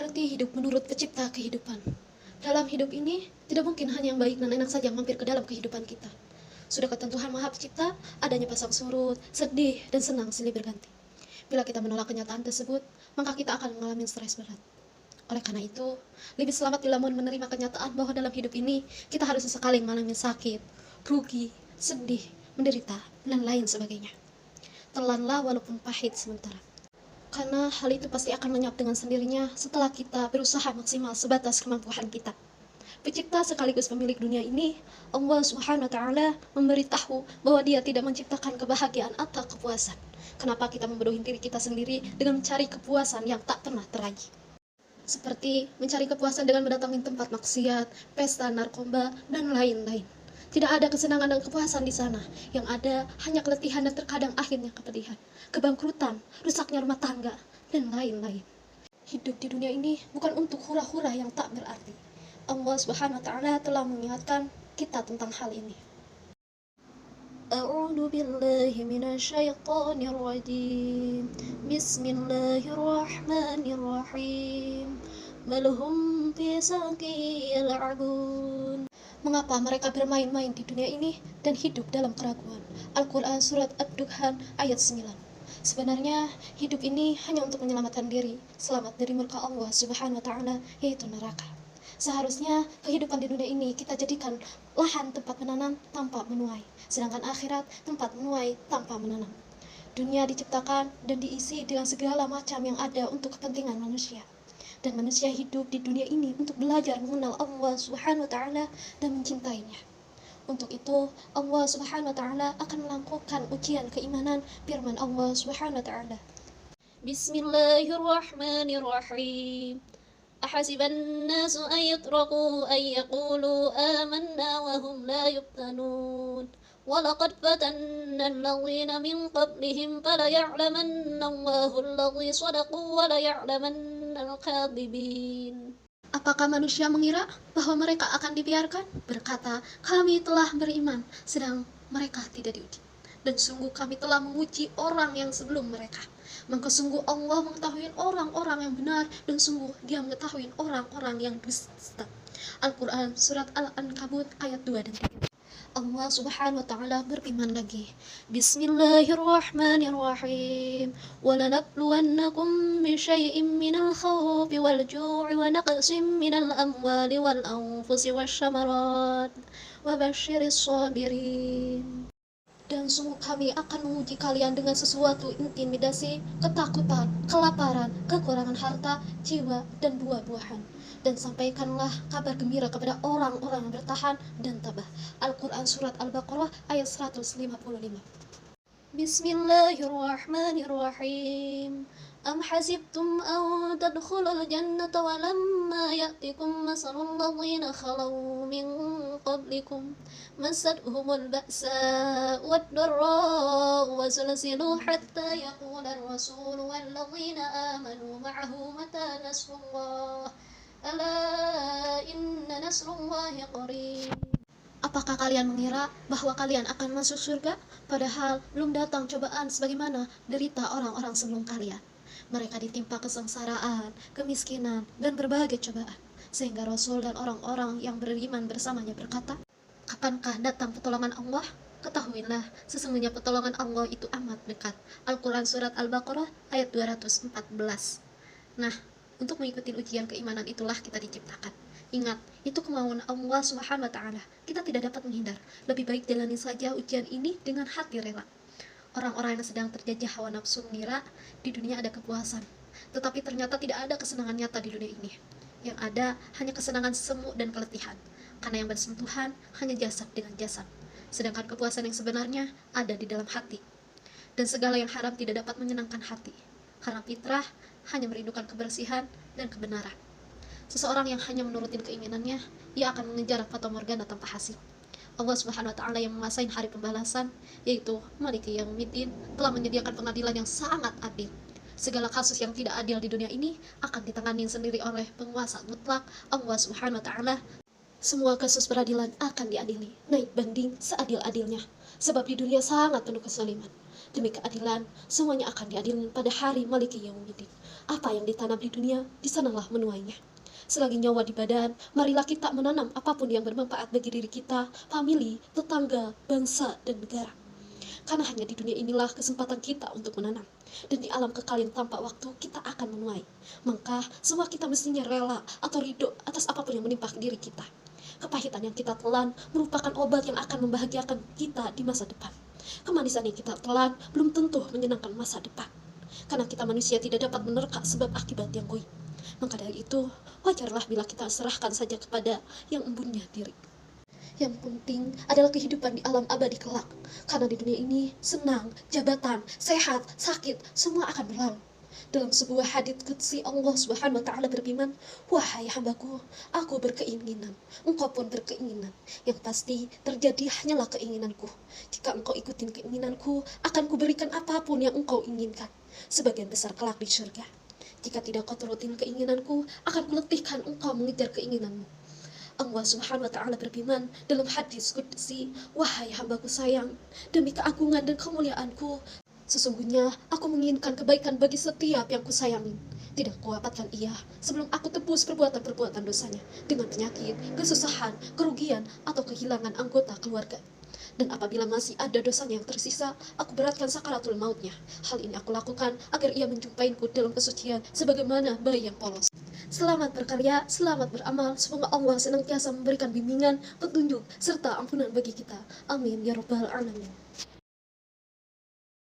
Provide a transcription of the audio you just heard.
arti hidup menurut pencipta kehidupan. Dalam hidup ini, tidak mungkin hanya yang baik dan enak saja yang mampir ke dalam kehidupan kita. Sudah ketentuan Maha Pencipta, adanya pasang surut, sedih, dan senang silih berganti. Bila kita menolak kenyataan tersebut, maka kita akan mengalami stres berat. Oleh karena itu, lebih selamat bila mau menerima kenyataan bahwa dalam hidup ini, kita harus sesekali mengalami sakit, rugi, sedih, menderita, dan lain sebagainya. Telanlah walaupun pahit sementara. Karena hal itu pasti akan lenyap dengan sendirinya setelah kita berusaha maksimal sebatas kemampuan kita. Pencipta sekaligus pemilik dunia ini, Allah Subhanahu wa Ta'ala memberitahu bahwa Dia tidak menciptakan kebahagiaan atau kepuasan. Kenapa kita membodohi diri kita sendiri dengan mencari kepuasan yang tak pernah teraih? Seperti mencari kepuasan dengan mendatangi tempat maksiat, pesta narkoba, dan lain-lain. Tidak ada kesenangan dan kepuasan di sana. Yang ada hanya keletihan dan terkadang akhirnya kepedihan, kebangkrutan, rusaknya rumah tangga, dan lain-lain. Hidup di dunia ini bukan untuk hura-hura yang tak berarti. Allah Subhanahu wa Ta'ala telah mengingatkan kita tentang hal ini. A'udzu billahi minasyaitonir rajim. Bismillahirrahmanirrahim. Balhum fi saqi yal'abun. Mengapa mereka bermain-main di dunia ini dan hidup dalam keraguan? Al-Quran Surat Ad-Dukhan ayat 9. Sebenarnya hidup ini hanya untuk menyelamatkan diri, selamat dari murka Allah Subhanahu wa Ta'ala, yaitu neraka. Seharusnya kehidupan di dunia ini kita jadikan lahan tempat menanam tanpa menuai, sedangkan akhirat tempat menuai tanpa menanam. Dunia diciptakan dan diisi dengan segala macam yang ada untuk kepentingan manusia. Dan manusia hidup di dunia ini untuk belajar mengenal Allah Subhanahu wa Ta'ala dan mencintainya. Untuk itu, Allah Subhanahu wa Ta'ala akan melakukan ujian keimanan firman Allah Subhanahu wa Ta'ala. Bismillahirrahmanirrahim. Ahasiban nasu an yutraku an yaqulu amanna wa hum la yuftanun. وَلَقَدْ فَتَنَّا الَّذِينَ مِنْ قَبْلِهِمْ فَلَيَعْلَمَنَّ اللَّهُ الَّذِينَ صَدَقُوا وَلَيَعْلَمَنَّ الْكَاذِبِينَ. Apakah manusia mengira bahwa mereka akan dibiarkan? Berkata, kami telah beriman, sedang mereka tidak diuji. Dan sungguh kami telah menguji orang yang sebelum mereka. Maka sungguh Allah mengetahui orang-orang yang benar, dan sungguh Dia mengetahui orang-orang yang dusta. Al-Quran Surat Al-Ankabut ayat 2 dan 3. Allah Subhanahu wa Ta'ala berfirman lagi, Bismillahirrahmanirrahim. وَلَنَبْلُوَنَّكُمْ بِشَيْءٍ مِّنَ الْخَوْفِ وَالْجُوعِ وَنَقْصٍ مِّنَ الْأَمْوَالِ وَالْأَنفُسِ وَالثَّمَرَاتِ وَبَشِّرِ الصَّابِرِينَ. Dan sungguh kami akan menguji kalian dengan sesuatu intimidasi, ketakutan, kelaparan, kekurangan harta, jiwa, dan buah-buahan. Dan sampaikanlah kabar gembira kepada orang-orang yang bertahan dan tabah. Al-Quran Surat Al-Baqarah ayat 155. Bismillahirrahmanirrahim. Am hasibtum an tadkhulul jannata wa lamma ya'tikum masalul ladzina khalaw min qablikum massatuhumul ba'sa wad-dharra'u wa zulzilu hatta yaqula ar-rasulu wal ladzina amanu ma'ahu mata nasrullah Ala inna nasrullahi qarib. Apakah kalian mengira bahwa kalian akan masuk surga, padahal belum datang cobaan sebagaimana derita orang-orang sebelum kalian? Mereka ditimpa kesengsaraan, kemiskinan, dan berbagai cobaan, sehingga Rasul dan orang-orang yang beriman bersamanya berkata, kapankah datang pertolongan Allah? Ketahuilah, sesungguhnya pertolongan Allah itu amat dekat. Al-Quran Surat Al-Baqarah ayat 214. Nah, untuk mengikuti ujian keimanan itulah kita diciptakan. Ingat, itu kemauan Allah Subhanahu wa Ta'ala. Kita tidak dapat menghindar. Lebih baik jalani saja ujian ini dengan hati rela. Orang-orang yang sedang terjajah hawa nafsu mengira di dunia ada kepuasan. Tetapi ternyata tidak ada kesenangan nyata di dunia ini. Yang ada hanya kesenangan semu dan keletihan. Karena yang bersentuhan hanya jasad dengan jasad. Sedangkan kepuasan yang sebenarnya ada di dalam hati. Dan segala yang haram tidak dapat menyenangkan hati. Karena fitrah hanya merindukan kebersihan dan kebenaran. Seseorang yang hanya menurutin keinginannya, ia akan mengejar fata morgana tanpa hasil. Allah Subhanahu wa Ta'ala yang menguasai hari pembalasan, yaitu Maliki Yaumiddin, telah menyediakan pengadilan yang sangat adil. Segala kasus yang tidak adil di dunia ini akan ditangani sendiri oleh penguasa mutlak Allah Subhanahu wa Ta'ala. Semua kasus peradilan akan diadili, naik banding seadil-adilnya. Sebab di dunia sangat penuh kezaliman. Demi keadilan, semuanya akan diadilin pada hari Maliki Yaumiddin. Apa yang ditanam di dunia, di sanalah menuainya. Selagi nyawa di badan, marilah kita menanam apapun yang bermanfaat bagi diri kita, famili, tetangga, bangsa, dan negara. Karena hanya di dunia inilah kesempatan kita untuk menanam. Dan di alam kekal yang tanpa waktu, kita akan menuai. Maka, semua kita mestinya rela atau ridho atas apapun yang menimpa diri kita. Kepahitan yang kita telan merupakan obat yang akan membahagiakan kita di masa depan. Kemanisan yang kita telan belum tentu menyenangkan masa depan. Karena kita manusia tidak dapat menerka sebab akibat yang goib. Maka dari itu, wajarlah bila kita serahkan saja kepada yang embunnya diri. Yang penting adalah kehidupan di alam abadi kelak. Karena di dunia ini, senang, jabatan, sehat, sakit, semua akan berlalu. Dalam sebuah hadits qudsi Allah Subhanahu wa Ta'ala berfirman, "Wahai hambaku, aku berkeinginan, engkau pun berkeinginan. Yang pasti terjadi hanyalah keinginanku. Jika engkau ikutin keinginanku, akan kuberikan apapun yang engkau inginkan. Sebagian besar kelak di surga. Jika tidak kau turutin keinginanku, akan kuletihkan engkau mengejar keinginanmu." Allah Subhanahu wa Ta'ala berfirman dalam hadits qudsi, "Wahai hambaku sayang, demi keagungan dan kemuliaanku, sesungguhnya aku menginginkan kebaikan bagi setiap yang kusayangi. Tidak kuwafatkan ia sebelum aku tebus perbuatan-perbuatan dosanya dengan penyakit, kesusahan, kerugian, atau kehilangan anggota keluarga. Dan apabila masih ada dosanya yang tersisa, aku beratkan sakaratul mautnya. Hal ini aku lakukan agar ia menjumpainku dalam kesucian sebagaimana bayi yang polos." Selamat berkarya, selamat beramal. Semoga Allah senantiasa memberikan bimbingan, petunjuk, serta ampunan bagi kita. Amin ya rabbal alamin.